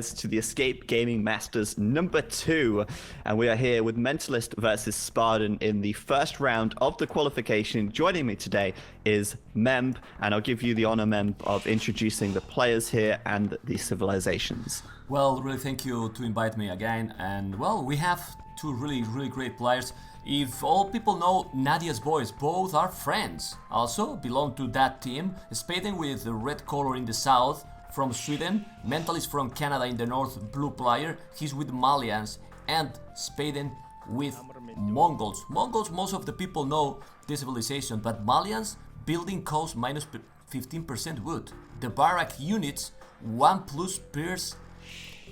To the Escape Gaming Masters number 2, and we are here with Mentalist versus Spaden in the first round of the qualification. Joining me today is Memb, and I'll give you the honor, Memb, of introducing the players here and the civilizations. Well, really thank you to invite me again, and well, we have two really great players. If all people know Nadia's boys, both are friends, also belong to that team. Spaden with the red color in the south, from Sweden, Mentalist from Canada in the north, blue player, he's with Malians, and Spaden with Mongols. Mongols, most of the people know this civilization, but Malians, building cost minus 15% wood. The barrack units, 1+ pierce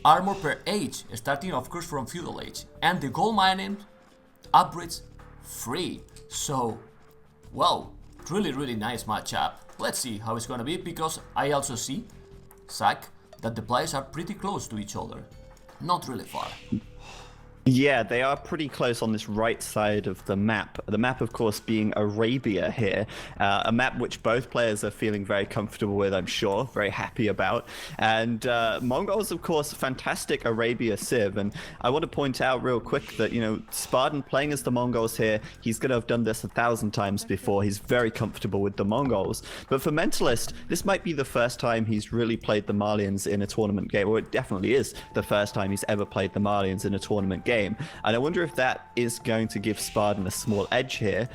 armor per age, starting of course from feudal age, and the gold mining upgrades free. So, well, really nice matchup. Let's see how it's gonna be, because I also see Zach, that the players are pretty close to each other. Not really far. Yeah, they are pretty close on this right side of the map. The map, of course, being Arabia here. A map which both players are feeling very comfortable with, I'm sure, very happy about. And Mongols, of course, fantastic Arabia civ. And I want to point out real quick that, you know, Spaden playing as the Mongols here, he's going to have done this 1,000 times before. He's very comfortable with the Mongols. But for Mentalist, this might be the first time he's really played the Malians in a tournament game. Or it definitely is the first time he's ever played the Malians in a tournament game. And I wonder if that is going to give Spaden a small edge here.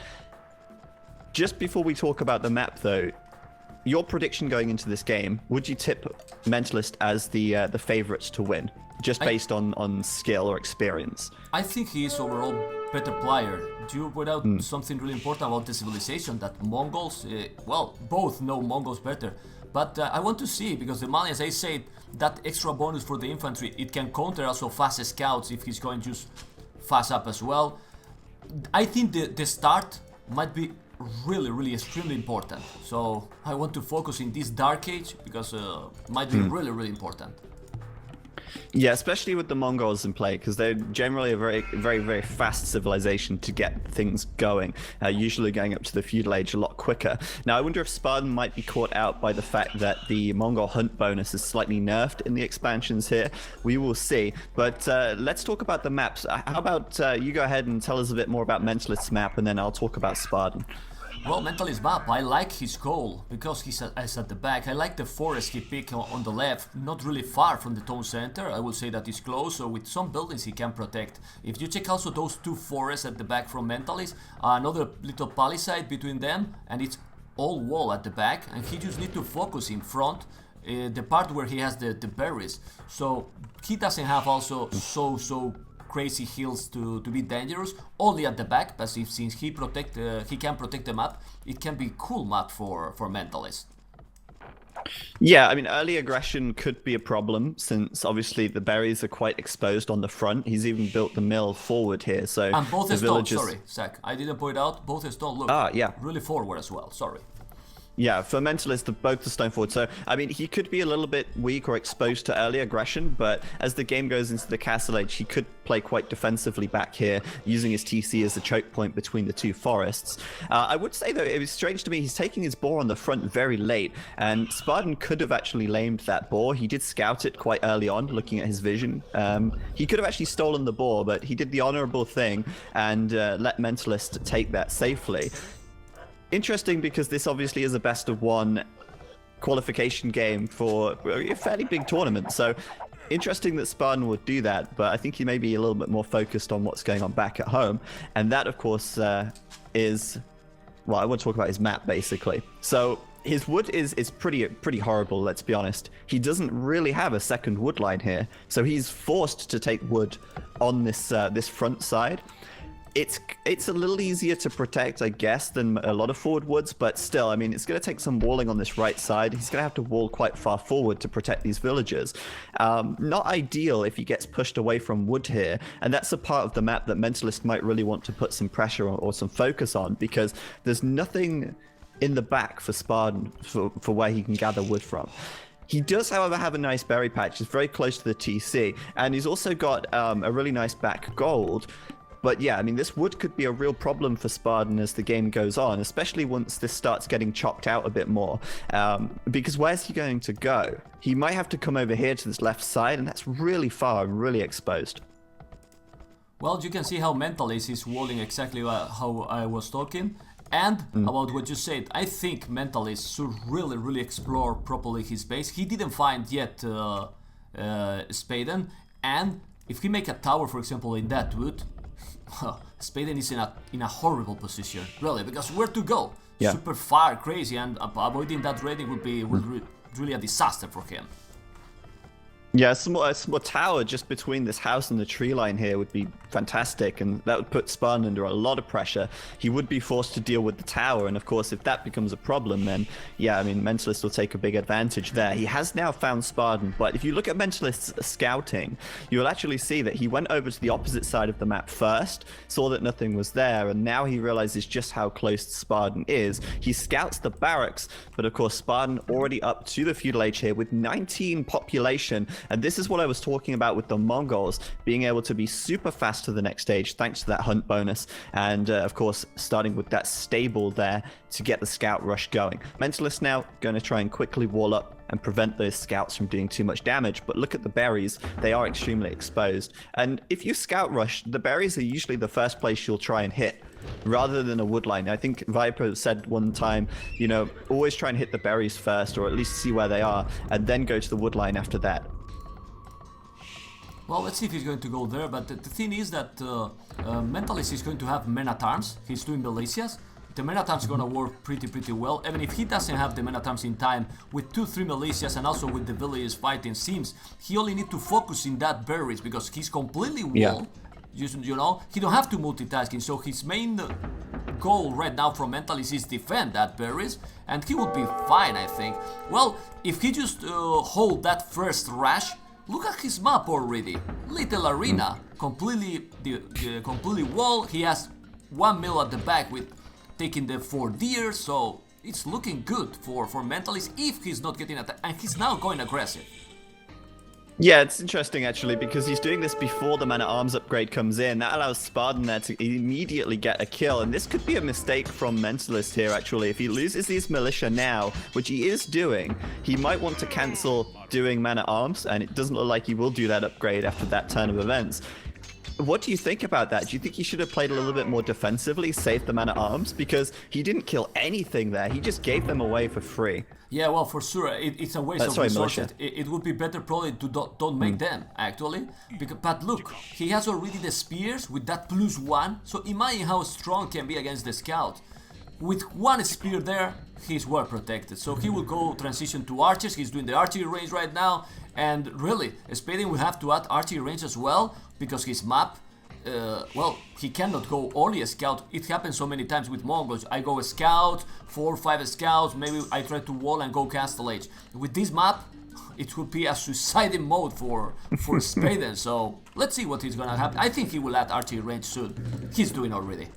Just before we talk about the map, though, your prediction going into this game, would you tip Mentalist as the favorites to win, just based on skill or experience? I think he is overall better player. You put out something really important about the civilization, that Mongols, well, both know Mongols better. But I want to see, because the Malians, I said, that extra bonus for the infantry, it can counter also fast scouts if he's going to use fast up as well. I think the start might be really extremely important. So I want to focus in this dark age, because it might be really important. Yeah, especially with the Mongols in play, because they're generally a very fast civilization to get things going, usually going up to the feudal age a lot quicker. Now, I wonder if Spaden might be caught out by the fact that the Mongol hunt bonus is slightly nerfed in the expansions here. We will see. But let's talk about the maps. How about you go ahead and tell us a bit more about Mentalist's map, and then I'll talk about Spaden. Well, Mentalist map, I like his goal, because he's at the back. I like the forest he picked on the left, not really far from the town center. I will say that he's close, so with some buildings he can protect. If you check also those two forests at the back from Mentalist, another little palisade between them, and it's all wall at the back, and he just need to focus in front, the part where he has the berries. So he doesn't have also so crazy hills to be dangerous, only at the back, but since he can protect the map, it can be cool map for Mentalist. Yeah, I mean, early aggression could be a problem, since obviously the berries are quite exposed on the front. He's even built the mill forward here, so and both the stone, villagers... sorry, Zach, I didn't point out, both stone look really forward as well, sorry. Yeah, for Mentalist, both the stone forward. So, I mean, he could be a little bit weak or exposed to early aggression, but as the game goes into the castle age, he could play quite defensively back here, using his TC as a choke point between the two forests. I would say, though, it was strange to me, he's taking his boar on the front very late, and Spaden could have actually lamed that boar. He did scout it quite early on, looking at his vision. He could have actually stolen the boar, but he did the honorable thing and let Mentalist take that safely. Interesting, because this obviously is a best of one qualification game for a fairly big tournament. So interesting that Spaden would do that, but I think he may be a little bit more focused on what's going on back at home. And that, of course, is... Well, I want to talk about his map, basically. So his wood is pretty horrible, let's be honest. He doesn't really have a second wood line here, so he's forced to take wood on this this front side. It's a little easier to protect, I guess, than a lot of forward woods, but still, I mean, it's going to take some walling on this right side. He's going to have to wall quite far forward to protect these villagers. Not ideal if he gets pushed away from wood here, and that's a part of the map that Mentalist might really want to put some pressure on, or some focus on, because there's nothing in the back for Spaden for where he can gather wood from. He does, however, have a nice berry patch. It's very close to the TC, and he's also got a really nice back gold. But yeah, I mean, this wood could be a real problem for Spaden as the game goes on, especially once this starts getting chopped out a bit more. Because where's he going to go? He might have to come over here to this left side, and that's really far and really exposed. Well, you can see how Mentalist is walling exactly how I was talking. And about what you said, I think Mentalist should really explore properly his base. He didn't find yet Spaden, and if he make a tower, for example, in that wood, Spaden is in a horrible position, really, because where to go? Yeah. Super far, crazy, and avoiding that raiding would be really a disaster for him. Yeah, a small tower just between this house and the tree line here would be fantastic, and that would put Spaden under a lot of pressure. He would be forced to deal with the tower, and of course, if that becomes a problem, then yeah, I mean, Mentalist will take a big advantage there. He has now found Spaden, but if you look at Mentalist's scouting, you'll actually see that he went over to the opposite side of the map first, saw that nothing was there, and now he realizes just how close Spaden is. He scouts the barracks, but of course, Spaden already up to the feudal age here with 19 population. And this is what I was talking about with the Mongols, being able to be super fast to the next stage thanks to that hunt bonus. And of course, starting with that stable there to get the scout rush going. Mentalist now going to try and quickly wall up and prevent those scouts from doing too much damage. But look at the berries, they are extremely exposed. And if you scout rush, the berries are usually the first place you'll try and hit, rather than a woodline. I think Viper said one time, you know, always try and hit the berries first, or at least see where they are, and then go to the woodline after that. Well, let's see if he's going to go there, but the thing is that Mentalist is going to have men-at-arms. He's doing militias. The men-at-arms are going to work pretty well. Even if he doesn't have the men-at-arms in time, with 2-3 militias and also with the villagers fighting seems, he only need to focus in that berries, because he's completely walled. Yeah. You know, he don't have to multitasking, so his main goal right now from Mentalist is defend that berries, and he will be fine, I think. Well, if he just hold that first rush, look at his map already. Little arena, completely wall. He has 1 mil at the back with taking the 4 deer, so it's looking good for Mentalist if he's not getting attacked, and he's now going aggressive. Yeah, it's interesting actually, because he's doing this before the man-at-arms upgrade comes in. That allows Spaden there to immediately get a kill, and this could be a mistake from Mentalist here actually. If he loses his militia now, which he is doing, he might want to cancel doing man-at-arms, and it doesn't look like he will do that upgrade after that turn of events. What do you think about that? Do you think he should have played a little bit more defensively, saved the man-at-arms? Because he didn't kill anything there, he just gave them away for free. Yeah, well, for sure, it's a waste of resources. It would be better probably to don't make them, actually. But look, he has already the spears with that +1, so imagine how strong can be against the scout. With 1 spear there, he's well protected. So he will go transition to archers, he's doing the archery range right now. And really, Spaden will have to add archery range as well, because his map, well, he cannot go only a scout. It happens so many times with Mongols. I go a scout, 4 or 5 scouts, maybe I try to wall and go castle age. With this map, it would be a suiciding mode for Spaden. So let's see what is gonna happen. I think he will add archery range soon. He's doing already.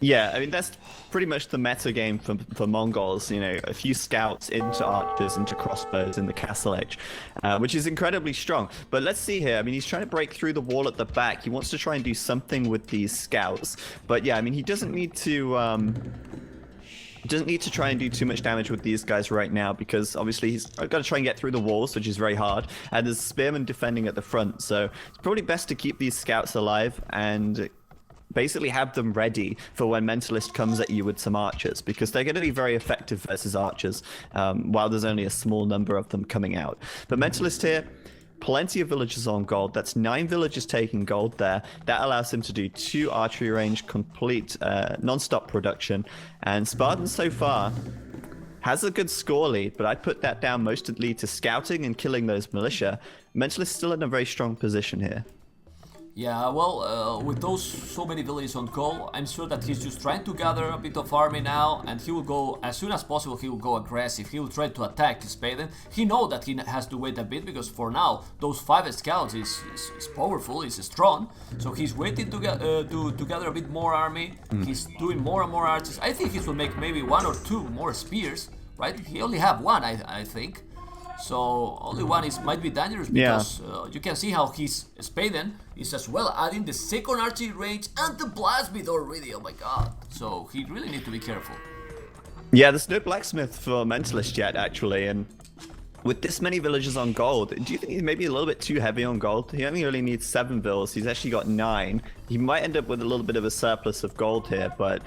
Yeah, I mean, that's pretty much the meta game for Mongols, you know, a few scouts into archers, into crossbows in the castle edge, which is incredibly strong. But let's see here, I mean, he's trying to break through the wall at the back. He wants to try and do something with these scouts. But yeah, I mean, he doesn't need to try and do too much damage with these guys right now, because obviously he's got to try and get through the walls, which is very hard, and there's spearmen defending at the front, so it's probably best to keep these scouts alive and basically have them ready for when Mentalist comes at you with some archers, because they're going to be very effective versus archers, while there's only a small number of them coming out. But Mentalist here, plenty of villagers on gold. That's 9 villagers taking gold there. That allows him to do 2 archery range, complete non-stop production. And Spaden so far has a good score lead, but I'd put that down mostly to scouting and killing those militia. Mentalist still in a very strong position here. Yeah, well, with those so many villages on call, I'm sure that he's just trying to gather a bit of army now, and he will go, as soon as possible, he will go aggressive. He will try to attack Spaden. He knows that he has to wait a bit, because for now, those 5 scouts is powerful, is strong, so he's waiting to gather a bit more army. He's doing more and more archers. I think he will make maybe 1 or 2 more spears, right? He only have 1, I think. So only one might be dangerous because you can see how his Spaden is as well adding the second archery range and the blast beat already. Oh my god! So he really needs to be careful. Yeah, there's no blacksmith for Mentalist yet, actually, and with this many villagers on gold, do you think he's maybe a little bit too heavy on gold? He only needs 7 villas. He's actually got 9. He might end up with a little bit of a surplus of gold here, but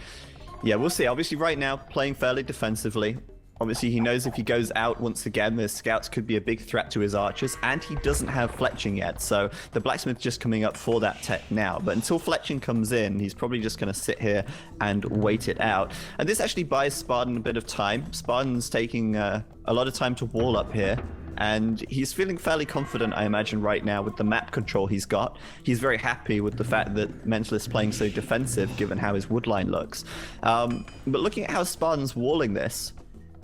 yeah, we'll see. Obviously, right now, playing fairly defensively. Obviously, he knows if he goes out once again, the scouts could be a big threat to his archers, and he doesn't have fletching yet, so the blacksmith just coming up for that tech now. But until fletching comes in, he's probably just going to sit here and wait it out. And this actually buys Spaden a bit of time. Spaden's taking a lot of time to wall up here, and he's feeling fairly confident, I imagine, right now with the map control he's got. He's very happy with the fact that Mentalist's playing so defensive, given how his woodline looks. But looking at how Spaden's walling this,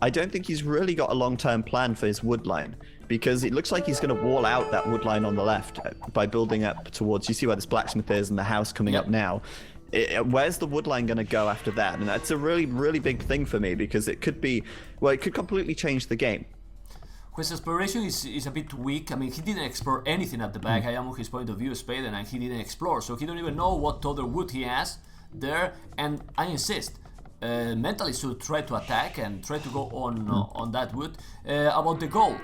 I don't think he's really got a long-term plan for his woodline, because it looks like he's going to wall out that woodline on the left by building up towards, you see where this blacksmith is and the house coming up now. Where's the woodline going to go after that? And that's a really, really big thing for me, because it could be, well, it could completely change the game. His exploration is a bit weak. I mean, he didn't explore anything at the back. I am on his point of view, Spaden, and he didn't explore, so he don't even know what other wood he has there. And I insist, Mentalist should try to attack and try to go on that wood. About the goal,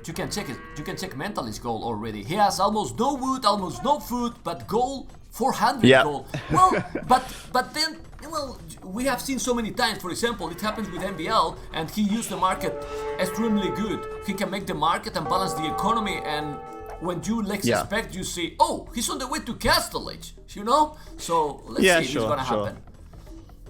you can check it. You can check Mentalist's goal already. He has almost no wood, almost no food, but goal 400 goal. Well, but then, well, we have seen so many times. For example, it happens with MBL, and he used the market extremely good. He can make the market and balance the economy, and when you least expect, you see, oh, he's on the way to Castle Age, you know. So let's see if it's gonna happen.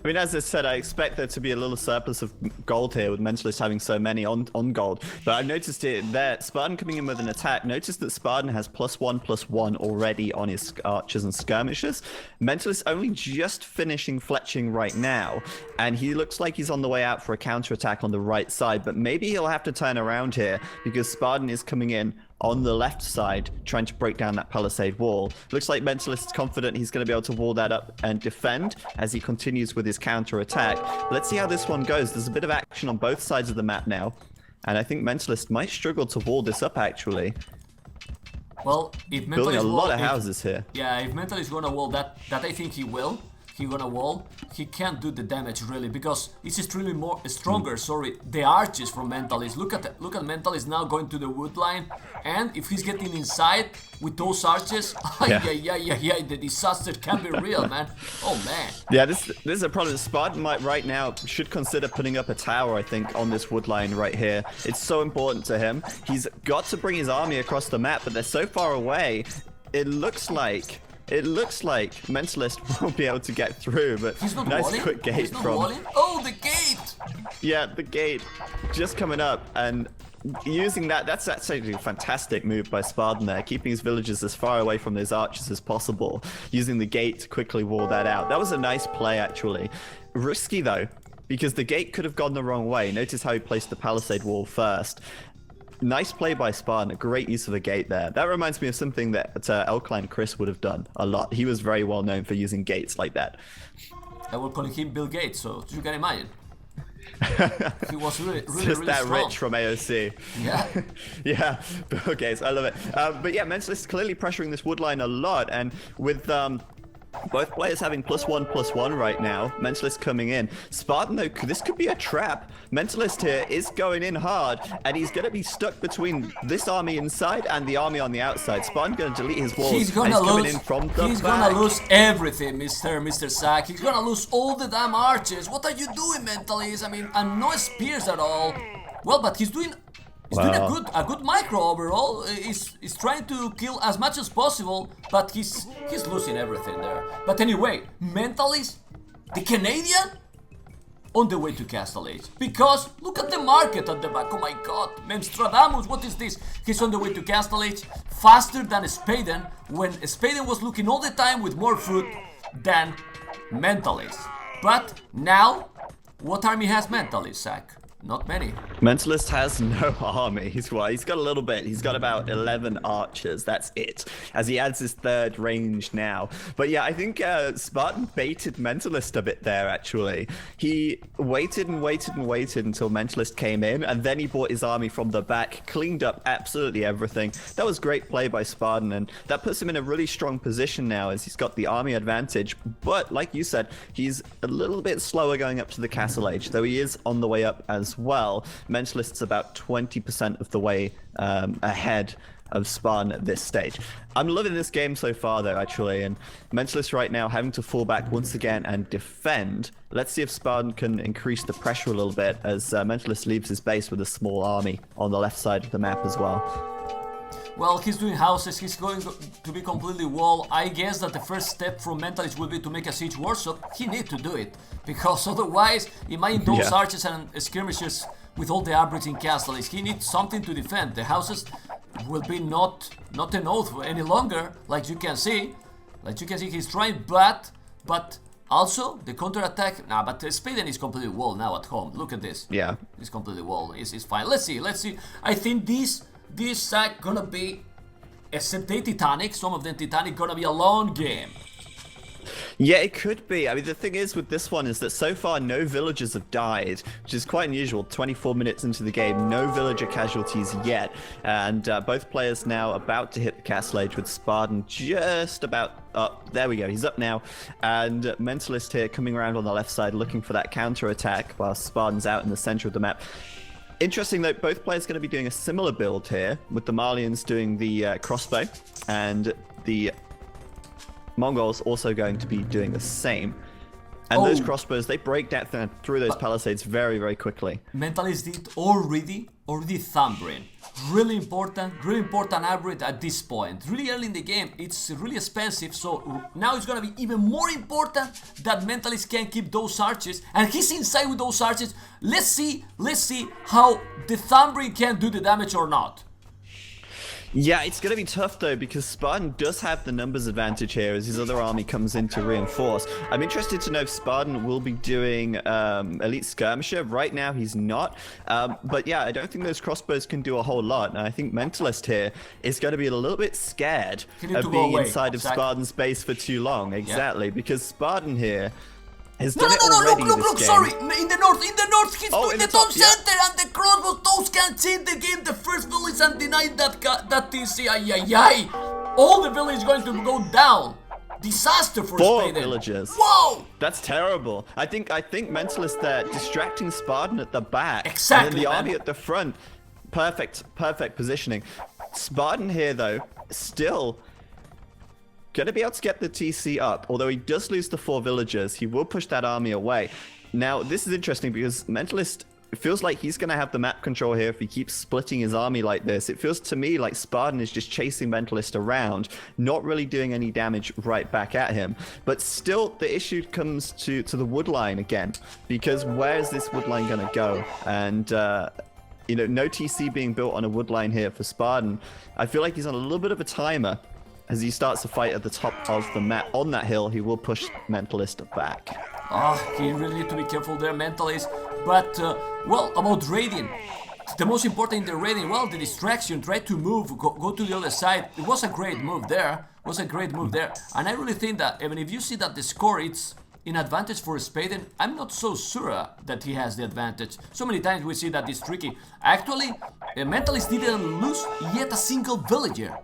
I mean, as I said, I expect there to be a little surplus of gold here with Mentalist having so many on gold. But I've noticed it there, Spaden coming in with an attack. Notice that Spaden has +1/+1 already on his archers and skirmishers. Mentalist only just finishing fletching right now, and he looks like he's on the way out for a counterattack on the right side. But maybe he'll have to turn around here, because Spaden is coming in on the left side, trying to break down that palisade wall. Looks like Mentalist is confident he's going to be able to wall that up and defend as he continues with his counter-attack. Let's see how this one goes. There's a bit of action on both sides of the map now, and I think Mentalist might struggle to wall this up, actually. Well, if Mentalist building a lot of houses here. Yeah, if Mentalist is gonna wall that I think he will. He's gonna wall. He can't do the damage really, because it's extremely more stronger. Sorry, the arches from Mentalist. Look at Mentalist now going to the wood line, and if he's getting inside with those arches, the disaster can be real, man. Oh man. Yeah, this is a problem. Spaden might right now should consider putting up a tower, I think, on this wood line right here. It's so important to him. He's got to bring his army across the map, but they're so far away. It looks like Mentalist won't be able to get through, but nice walling. quick gate from... Walling. Oh, the gate! Yeah, the gate just coming up, and using that's actually a fantastic move by Spaden there, keeping his villagers as far away from those archers as possible, using the gate to quickly wall that out. That was a nice play, actually. Risky, though, because the gate could have gone the wrong way. Notice how he placed the palisade wall first. Nice play by Spaden, a great use of a gate there. That reminds me of something that Elkline Chris would have done a lot. He was very well known for using gates like that. I will call him Bill Gates, so you can imagine. He was really just that strong. rich from AOC. Yeah. Yeah, Bill Gates, I love it. But yeah, Mentalist is clearly pressuring this woodline a lot, and with both players having +1/+1 right now, Mentalist coming in. Spaden, though, this could be a trap. Mentalist here is going in hard, and he's going to be stuck between this army inside and the army on the outside. Spaden's going to delete his walls. He's gonna lose. Coming in from the he's back. gonna lose everything, Mr. Sack. He's gonna lose all the damn arches. What are you doing, Mentalist? I mean, and no spears at all. Well, but he's doing a good micro overall. He's trying to kill as much as possible, but he's losing everything there. But anyway, Mentalist, the Canadian, on the way to Castle Age. Because look at the market at the back. Oh my god, Memstradamus, what is this? He's on the way to Castle Age faster than Spaden, when Spaden was looking all the time with more food than Mentalist. But now, what army has Mentalist, Zach? Not many. Mentalist has no army. He's got a little bit. He's got about 11 archers. That's it. As he adds his third range now. But yeah, I think Spartan baited Mentalist a bit there, actually. He waited and waited and waited until Mentalist came in, and then he brought his army from the back, cleaned up absolutely everything. That was great play by Spartan, and that puts him in a really strong position now as he's got the army advantage. But like you said, he's a little bit slower going up to the castle age, though he is on the way up as well. Mentalist's about 20% of the way ahead of Spawn at this stage. I'm loving this game so far though, actually, and Mentalist right now having to fall back once again and defend. Let's see if Spawn can increase the pressure a little bit as Mentalist leaves his base with a small army on the left side of the map as well. Well, he's doing houses, he's going to be completely wall. I guess that the first step from Mentalist will be to make a siege workshop. He needs to do it, because otherwise, imagine those archers and skirmishers with all the arbors in castles. He needs something to defend. The houses will be not enough any longer, like you can see. Like you can see, he's trying, but also the counterattack. Nah, but Spaden is completely wall now at home. Look at this. Yeah, he's completely wall. It's fine. Let's see. I think this sack gonna be, except they Titanic, some of them Titanic, gonna be a long game. Yeah, it could be. I mean, the thing is with this one is that so far no villagers have died, which is quite unusual. 24 minutes into the game, no villager casualties yet. And both players now about to hit the castle age with Spartan just about up. There we go, he's up now. And Mentalist here coming around on the left side looking for that counter attack while Spartan's out in the center of the map. Interesting though, both players going to be doing a similar build here, with the Malians doing the crossbow, and the Mongols also going to be doing the same. And those crossbows, they break down through those palisades very, very quickly. Mentalist did already Thumbrin. Really important upgrade at this point. Really early in the game, it's really expensive, so now it's gonna be even more important that Mentalist can keep those archers, and he's inside with those archers. Let's see how the Thumbrin can do the damage or not. Yeah, it's going to be tough though, because Spartan does have the numbers advantage here as his other army comes in to reinforce. I'm interested to know if Spartan will be doing Elite Skirmisher. Right now he's not. But yeah, I don't think those crossbows can do a whole lot. And I think Mentalist here is going to be a little bit scared of being inside of Spartan's base for too long. Exactly, because Spartan here has done it already this game. Sorry, in the north, he's doing the top center, and the crossbows, those can change the game. The first village and deny that TC, ay. All the village is going to go down. Disaster for Spaden. 4 villagers. Whoa! That's terrible. I think Mentalist there distracting Spartan at the back. Exactly. And then the army at the front. Perfect positioning. Spartan here though, still gonna be able to get the TC up. Although he does lose the 4 villagers, he will push that army away. Now, this is interesting because Mentalist, it feels like he's gonna have the map control here if he keeps splitting his army like this. It feels to me like Spartan is just chasing Mentalist around, not really doing any damage right back at him. But still, the issue comes to the wood line again, because where is this wood line gonna go? And you know, no TC being built on a wood line here for Spartan. I feel like he's on a little bit of a timer. As he starts to fight at the top of the map on that hill, he will push Mentalist back. He really need to be careful there, Mentalist. But, well, about raiding. The most important in the raiding, well, the distraction, try to move, go to the other side. It was a great move there. And I really think that, even if you see that the score, it's in advantage for Spaden, I'm not so sure that he has the advantage. So many times we see that it's tricky. Actually, Mentalist didn't lose yet a single villager.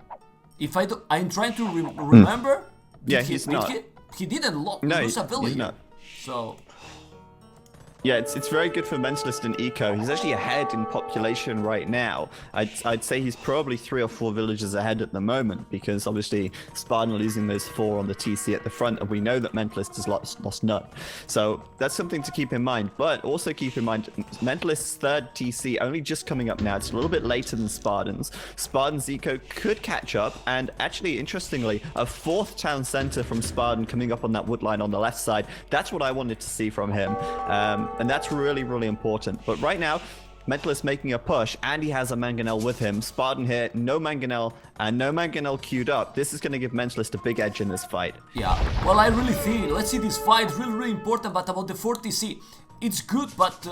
If I'm trying to remember. Yeah, he's not. He didn't lose a villager. He's not. So. Yeah, it's very good for Mentalist and Eco. He's actually ahead in population right now. I'd say he's probably 3 or 4 villages ahead at the moment, because obviously Spartan losing those 4 on the TC at the front, and we know that Mentalist has lost none. So that's something to keep in mind. But also keep in mind, Mentalist's 3rd TC only just coming up now. It's a little bit later than Spartan's. Spartan's Eco could catch up, and actually, interestingly, a 4th town center from Spartan coming up on that wood line on the left side. That's what I wanted to see from him. And that's really, really important. But right now, Mentalist making a push, and he has a Mangonel with him. Spartan here, no Mangonel, and no Mangonel queued up. This is going to give Mentalist a big edge in this fight. Yeah, well, I really think, let's see this fight, really, really important, but about the 4TC, it's good, but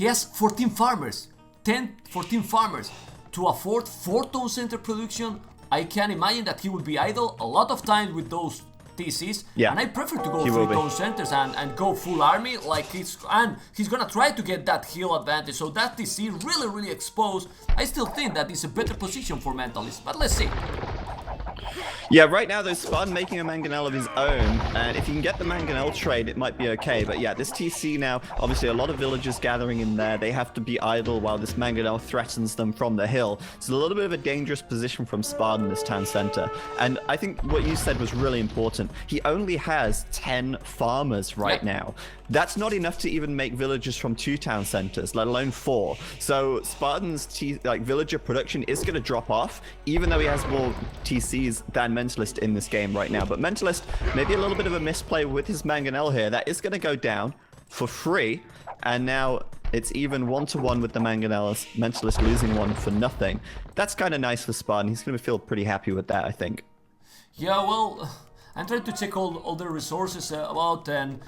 He has 14 farmers, 14 farmers. To afford 4 town center production, I can imagine that he will be idle a lot of times with those TCs. Yeah, and I prefer to go he 3 will be. town centers and go full army like he's gonna try to get that heal advantage. So that TC really exposed. I still think that is a better position for Mentalist, but let's see. Yeah, right now though, Spaden making a Mangonel of his own, and if he can get the Mangonel trade, it might be okay. But yeah, this TC now, obviously a lot of villagers gathering in there. They have to be idle while this Mangonel threatens them from the hill. It's a little bit of a dangerous position from Spaden, this town center. And I think what you said was really important. He only has 10 farmers right now. That's not enough to even make villagers from 2 town centers, let alone 4. So Spaden's villager production is going to drop off, even though he has more TCs than Mentalist in this game right now. But Mentalist, maybe a little bit of a misplay with his Mangonel here. That is going to go down for free, and now it's even 1-to-1 with the Mangonels. Mentalist losing 1 for nothing. That's kind of nice for Spaden. He's going to feel pretty happy with that, I think. Yeah, well, I'm trying to check all the resources about, and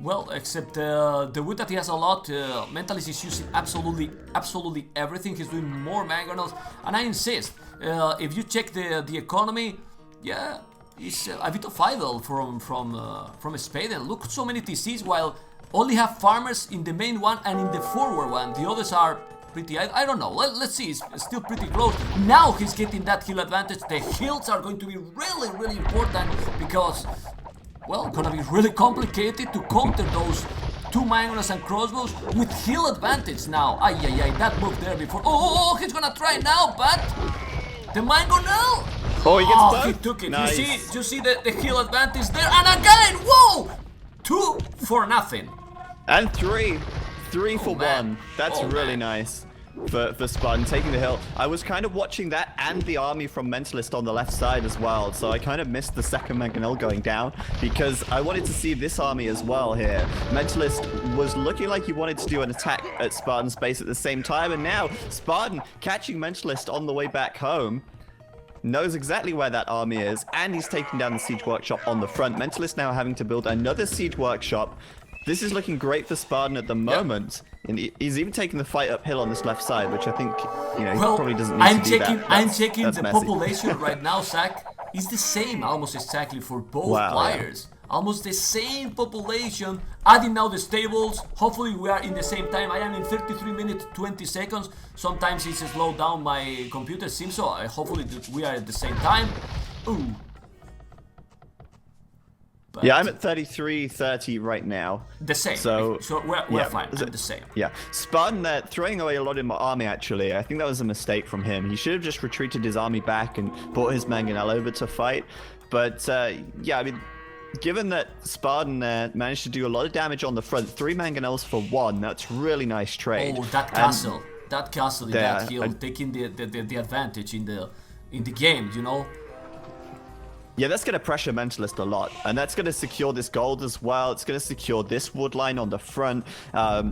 well, except the wood that he has a lot. Mentalist is using absolutely everything. He's doing more Mangonels, and I insist, if you check the economy, yeah, it's a bit of idle from Spaden. Look, so many TCs, while only have farmers in the main one and in the forward one. The others are pretty, I don't know. Let's see, it's still pretty close. Now he's getting that heal advantage. The heals are going to be really important because, well, gonna be really complicated to counter those 2 Mangonels and crossbows with heal advantage now. Ay, that move there before. Oh, he's gonna try now, but the Mangonel. Oh, he gets both? He took it. Nice. You see the heal advantage there, and again, whoa! 2 for nothing. And 3 for man. 1. That's really nice for Spaden taking the hill. I was kind of watching that and the army from Mentalist on the left side as well, so I kind of missed the second Mangonel going down because I wanted to see this army as well here. Mentalist was looking like he wanted to do an attack at Spaden's base at the same time, and now Spaden catching Mentalist on the way back home. Knows exactly where that army is, and he's taking down the siege workshop on the front. Mentalist now having to build another siege workshop. This is looking great for Spaden at the moment. And he's even taking the fight uphill on this left side, which I think, he probably doesn't need to do that. I'm checking the messy. population right now, Zach. It's the same almost exactly for both players. Yeah. Almost the same population. Adding now the stables. Hopefully we are in the same time. I am in 33 minutes 20 seconds. Sometimes it's slowed down my computer seems so. Hopefully we are at the same time. Ooh. But yeah, I'm at 33:30 right now. The same. So we're fine. I'm the same. Yeah, Spaden there throwing away a lot in my army. Actually, I think that was a mistake from him. He should have just retreated his army back and brought his Mangonel over to fight. But yeah, I mean, given that Spaden there managed to do a lot of damage on the front, 3 Mangonels for 1. That's really nice trade. Oh, that castle in that hill, taking the advantage in the game, you know. Yeah, that's going to pressure Mentalist a lot, and that's going to secure this gold as well. It's going to secure this wood line on the front.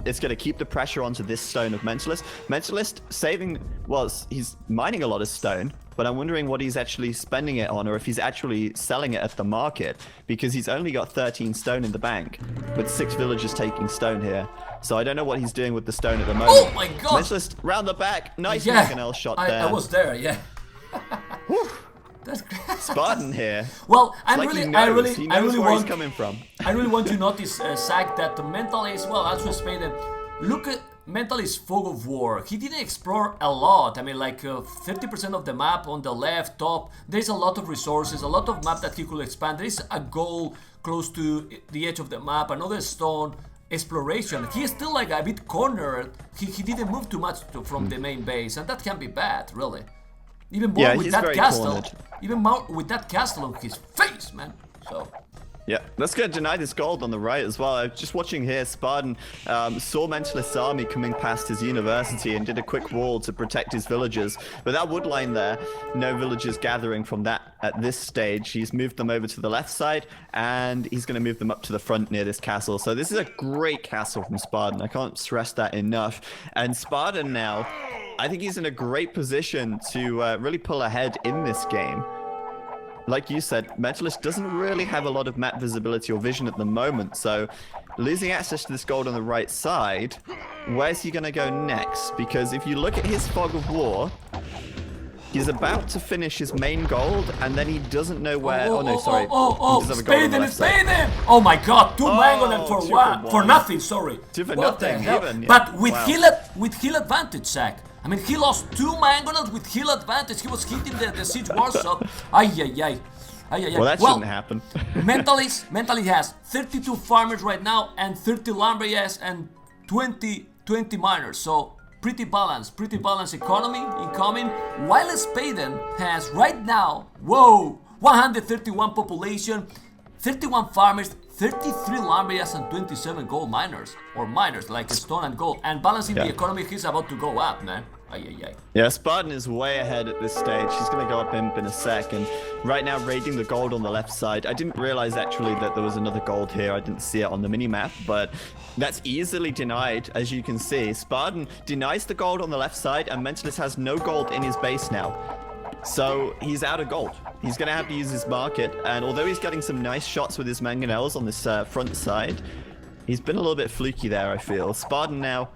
It's going to keep the pressure onto this stone of Mentalist. Mentalist saving, well, he's mining a lot of stone, but I'm wondering what he's actually spending it on, or if he's actually selling it at the market, because he's only got 13 stone in the bank, with 6 villagers taking stone here. So I don't know what he's doing with the stone at the moment. Oh my god! Mentalist round the back. Nice Mangonel shot there. I was there, yeah. That's great. Spaden here. Well, I really want coming from. I really want to notice, Zach, that the Mentalist, well, also Spaden, look at Mentalist fog of war. He didn't explore a lot. I mean, like 50% of the map on the left top. There's a lot of resources, a lot of map that he could expand. There is a goal close to the edge of the map, another stone. Exploration. He is still like a bit cornered. He didn't move too much from the main base, and that can be bad, really. Even more with that castle. Cornered. Even more with that castle on his face, man. So. Yeah, let's go deny this gold on the right as well. I was just watching here, Spaden saw Mentalist's army coming past his university and did a quick wall to protect his villagers. But that wood line there, no villagers gathering from that at this stage. He's moved them over to the left side, and he's going to move them up to the front near this castle. So this is a great castle from Spaden. I can't stress that enough. And Spaden now, I think he's in a great position to really pull ahead in this game. like you said, Mentalist doesn't really have a lot of map visibility or vision at the moment, so losing access to this gold on the right side, where's he going to go next? Because if you look at his fog of war, he's about to finish his main gold, and then he doesn't know where. Oh, no, sorry. He does have a gold on the left side. Spaden! Oh my God, 2 mangonen for what? For nothing, sorry. 2 for What the nothing, hell? even. Yeah. But with Wow. heal advantage, Zach. I mean, he lost 2 mangonels with heal advantage. He was hitting the siege warsaw. Ay, ay, ay. Ay, ay, ay. Well, that shouldn't happen. Mentalist has 32 farmers right now, and 30 lumberjacks, and 20 miners. So pretty balanced economy incoming. While Spaden has right now, 131 population, 31 farmers, 33 lumberjacks, and 27 gold miners, or miners like stone and gold, and balancing the economy. He's about to go up, man. Ay, ay, ay. Yeah, Spaden is way ahead at this stage. He's going to go up imp in a sec, and right now raiding the gold on the left side. I didn't realize actually that there was another gold here. I didn't see it on the minimap, but that's easily denied, as you can see. Spaden denies the gold on the left side, and Mentalist has no gold in his base now. So he's out of gold. He's going to have to use his market, and although he's getting some nice shots with his mangonels on this front side, he's been a little bit fluky there, I feel. Spaden now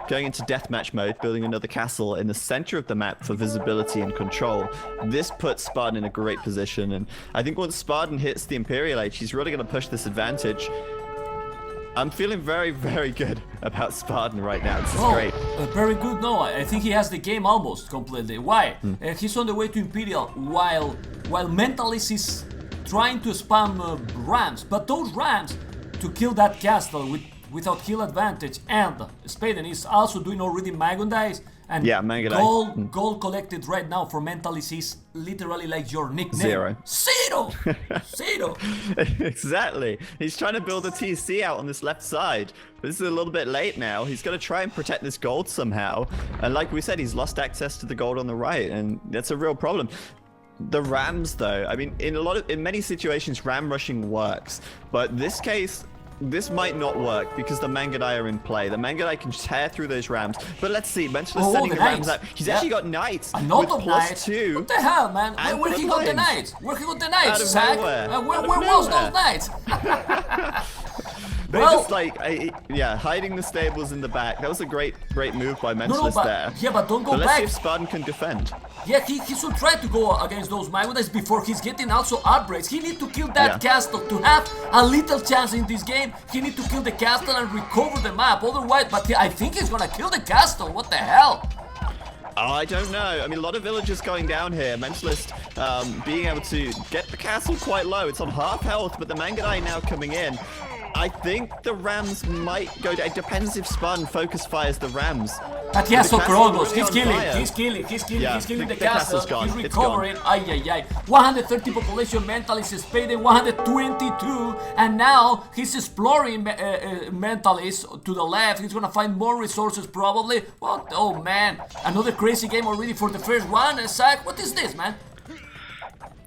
going into deathmatch mode, building another castle in the center of the map for visibility and control. This puts Spaden in a great position, and I think once Spaden hits the Imperial Age, he's really going to push this advantage. I'm feeling very, very good about Spaden right now. This is great. Very good. No, I think he has the game almost completely. Why? He's on the way to Imperial, while Mentalist is trying to spam rams, but those rams to kill that castle without heal advantage, and Spaden is also doing already Magondice, and gold collected right now for Mentalist is literally like your nickname. Zero! Zero! Exactly. He's trying to build a TC out on this left side, but this is a little bit late now. He's got to try and protect this gold somehow, and like we said, he's lost access to the gold on the right, and that's a real problem. The rams, though, I mean, in many situations, ram rushing works, but this case, this might not work because the Mangudai are in play. The Mangudai can tear through those rams. But let's see, Mentalist sending the rams out. He's actually got knights with +2. What the hell, man? Where he got the knights? Where he got the knights, Zach? Where was those knights? They're just like, hiding the stables in the back. That was a great move by Mentalist there. Yeah, but don't go back. Let's see if Spaden can defend. Yeah, he should try to go against those Mangudais before he's getting also outbreaks. He needs to kill that castle to have a little chance in this game. He needs to kill the castle and recover the map. Otherwise, but I think he's gonna kill the castle. What the hell? Oh, I don't know. I mean, a lot of villagers going down here. Mentalist being able to get the castle quite low. It's on half health, but the Mangudai now coming in. I think the rams might go down. It depends if Spaden focus fires the rams. But he has Kronos. He's killing the castle. He's recovering. Ay, ay, ay. 130 population, Mentalist is Spaden 122. And now he's exploring Mentalist to the left. He's gonna find more resources probably. What? Oh man. Another crazy game already for the first one. Zach, what is this, man?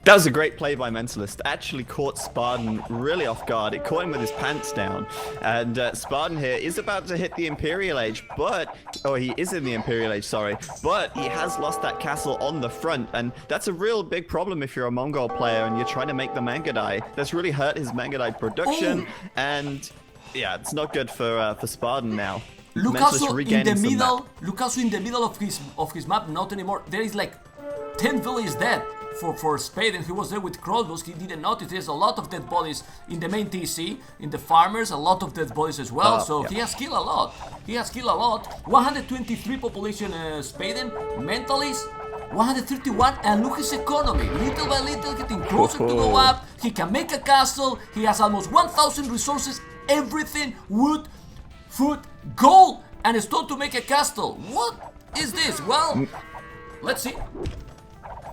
That was a great play by Mentalist. Actually caught Spaden really off guard. It caught him with his pants down. And Spaden here is about to hit the Imperial Age, but... Oh, he is in the Imperial Age, sorry. But he has lost that castle on the front, and that's a real big problem if you're a Mongol player and you're trying to make the Mangudai. That's really hurt his Mangudai production, and yeah, it's not good for Spaden now. Look also in the middle. Look also in the middle of his map. Not anymore. There is like 10 villages dead. For Spaden, he was there with crossbows. He didn't notice there's a lot of dead bodies in the main TC, in the farmers, a lot of dead bodies as well. He has killed a lot. 123 population Spaden, Mentalist 131, and look his economy. Little by little, getting closer to go up. He can make a castle. He has almost 1,000 resources. Everything, wood, food, gold, and stone to make a castle. What is this? Well, let's see.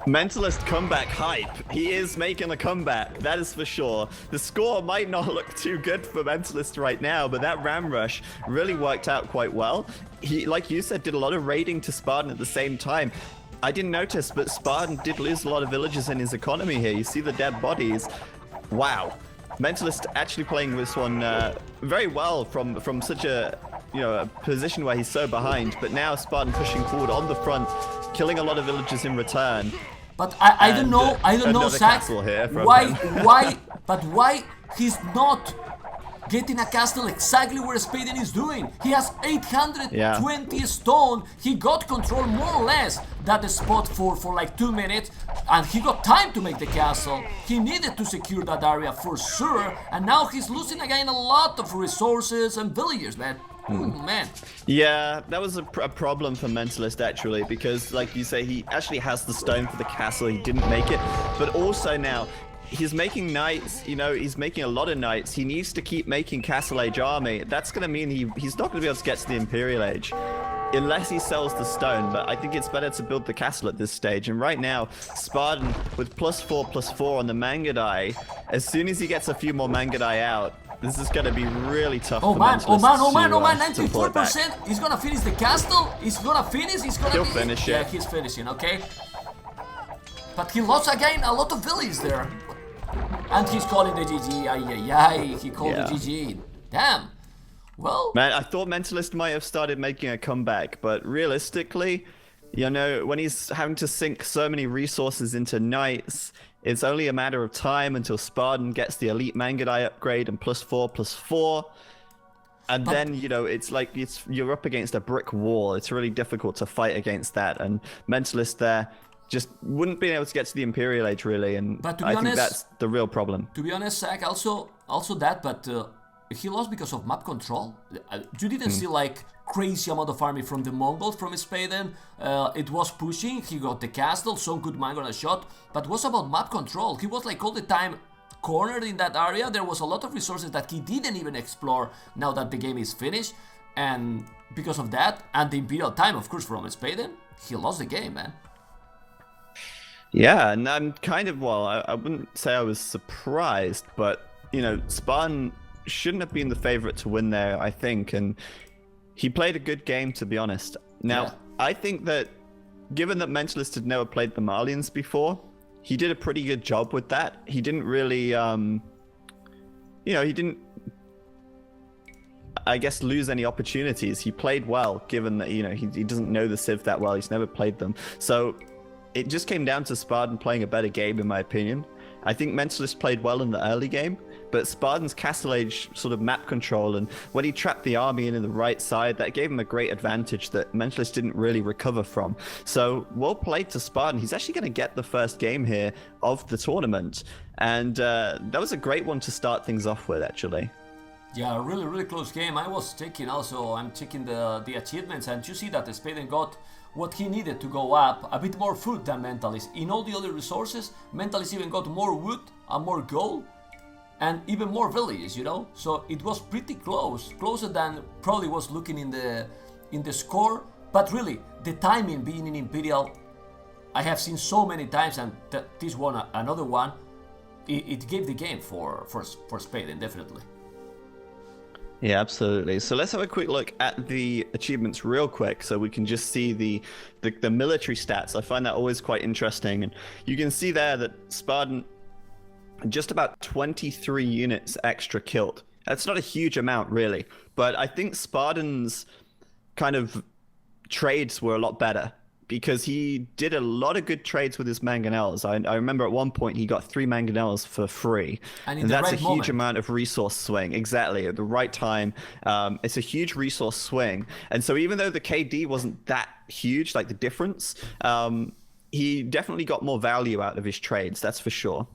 Mentalist comeback hype. He is making a comeback, that is for sure. The score might not look too good for Mentalist right now, but that ram rush really worked out quite well. He, like you said, did a lot of raiding to Spaden at the same time. I didn't notice, but Spaden did lose a lot of villages in his economy here. You see the dead bodies. Wow. Mentalist actually playing this one very well from such a position where he's so behind, but now Spaden pushing forward on the front, killing a lot of villagers in return. But I don't And, know. I don't know, another Zach. castle here from Why? him. Why he's not getting a castle exactly where Spaden is doing? He has 820 stone. He got control more or less that spot for like 2 minutes, and he got time to make the castle. He needed to secure that area for sure, and now he's losing again a lot of resources and villagers, man. Man. Yeah, that was a problem for Mentalist actually, because like you say, he actually has the stone for the castle, he didn't make it, but also now he's making knights, you know, he's making a lot of knights, he needs to keep making Castle Age army. That's going to mean he's not going to be able to get to the Imperial Age unless he sells the stone, but I think it's better to build the castle at this stage. And right now, Spaden with +4/+4 on the Mangadai, as soon as he gets a few more Mangadai out, this is going to be really tough for Mentalist to 94%. He's going to finish the castle. He's going to finish. He'll finish it. Yeah, he's finishing, okay? But he lost again a lot of villages there. And he's calling the GG. Ay, ay, ay. He called the GG. Damn. Well, man, I thought Mentalist might have started making a comeback, but realistically, you know, when he's having to sink so many resources into knights, it's only a matter of time until Spaden gets the elite Mangadai upgrade and +4/+4. And then, you know, it's like you're up against a brick wall. It's really difficult to fight against that. And Mentalist there just wouldn't be able to get to the Imperial Age, really. And but to be I honest, think that's the real problem. To be honest, Zach, also that, but he lost because of map control. You didn't see like crazy amount of army from the Mongols from Spaden. It was pushing, he got the castle, some good man got a shot, but it was about map control. He was like all the time cornered in that area. There was a lot of resources that he didn't even explore now that the game is finished, and because of that, and the Imperial time, of course, from Spaden, he lost the game, man. Yeah, and I'm kind of, well, I wouldn't say I was surprised, but, you know, Spaden shouldn't have been the favorite to win there, I think, and he played a good game, to be honest. Now, I think that given that Mentalist had never played the Malians before, he did a pretty good job with that. He didn't really, you know, he didn't, I guess, lose any opportunities. He played well, given that, you know, he doesn't know the Civ that well. He's never played them. So it just came down to Spaden playing a better game, in my opinion. I think Mentalist played well in the early game, but Spaden's Castle Age sort of map control, and when he trapped the army in the right side, that gave him a great advantage that Mentalist didn't really recover from. So well played to Spaden. He's actually going to get the first game here of the tournament, and that was a great one to start things off with, actually. Yeah, really, really close game. I was checking also, I'm checking the achievements, and you see that Spaden got what he needed to go up, a bit more food than Mentalist. In all the other resources, Mentalist even got more wood and more gold, and even more villages, you know? So it was pretty close, closer than probably was looking in the score. But really, the timing being in Imperial, I have seen so many times, and this one, another one, it gave the game for Spaden, definitely. Yeah, absolutely. So let's have a quick look at the achievements real quick so we can just see the military stats. I find that always quite interesting. And you can see there that Spaden, just about 23 units extra killed. That's not a huge amount, really. But I think Spaden's kind of trades were a lot better, because he did a lot of good trades with his mangonels. I remember at one point he got 3 mangonels for free. And that's a huge amount of resource swing. Exactly, at the right time. It's a huge resource swing. And so even though the KD wasn't that huge, like the difference, he definitely got more value out of his trades, that's for sure.